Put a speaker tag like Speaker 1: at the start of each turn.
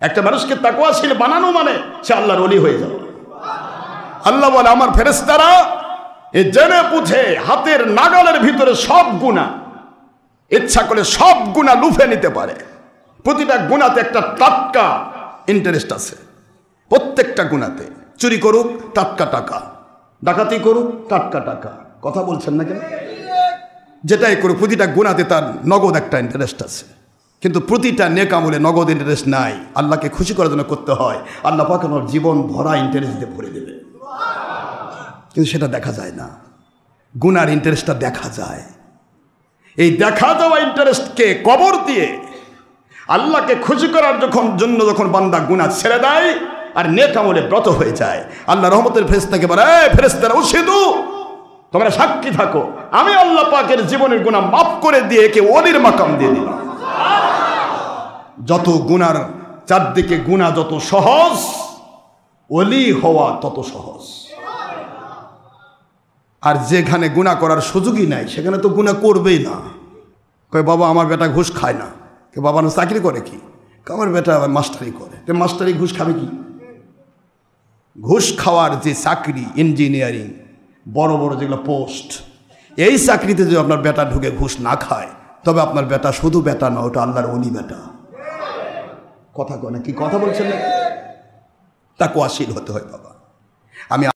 Speaker 1: একটা মানুষকে তাকওয়াশীল বানানো মানে সে আল্লাহর ওলি হয়ে যাবে। আল্লাহ বলে আমার ফেরেশতারা এ জেনে বুঝে হাতের নাগালের ভিতরে সব গুনাহ, ইচ্ছা করে সব গুনাহ লুফে নিতে পারে। প্রতিটা গুনাহতে একটা টাটকা ইন্টারেস্ট আছে, প্রত্যেকটা গুনাহতে। চুরি করুক টাটকা টাকা, ডাকাতি করুক টাটকা টাকা, কথা বলছেন না কেন? যেটাই করুক প্রতিটা গুনাহতে তার নগদ একটা ইন্টারেস্ট আছে। কিন্তু প্রতিটা নেক আমলে নগদ ইন্টারেস্ট নাই, আল্লাহকে খুশি করার জন্য করতে হয়। আল্লাহ পাক আমার জীবন ভরা ইন্টারেস্ট দিয়ে ভরে দেবে, কিন্তু সেটা দেখা যায় না। গুনার ইন্টারেস্টটা দেখা যায়। এই দেখা যাওয়া ইন্টারেস্টকে কবর দিয়ে আল্লাহকে খুশি করার যখন বান্দা গুনাহ ছেড়ে দেয় আর নেক আমলে ব্রত হয়ে যায়, আল্লাহ রহমতের ফেরেশতাকে বলে, এই ফেরেশতারা উশহিদু, তোমরা সাক্ষী থাকো, আমি আল্লাহ পাকের জীবনের গুনাহ মাফ করে দিয়ে একে ওলির মাকাম দিয়ে দিলাম। যত গুনার চারদিকে গুনাহ যত সহজ, ওলি হওয়া তত সহজ। আর যেখানে গুনাহ করার সুযোগই নাই সেখানে তো গুনাহ করবেই না। কয় বাবা আমার বেটা ঘুষ খায় না। কে বাবা না চাকরি করে কি? আমার বেটা মাস্টারি করে। তে মাস্টারি ঘুষ খাবে কি? ঘুষ খাওয়ার যে চাকরি, ইঞ্জিনিয়ারিং, বড় বড় যেগুলো পোস্ট, এই চাকরিতে যদি আপনার বেটা ঢুকে ঘুষ না খায়, তবে আপনার বেটা শুধু বেটা না, ওটা আল্লাহর ওলি বেটা। কথা কয় না? কি কথা বলছেন? তাকওয়াশীল হতে হয় বাবা। আমি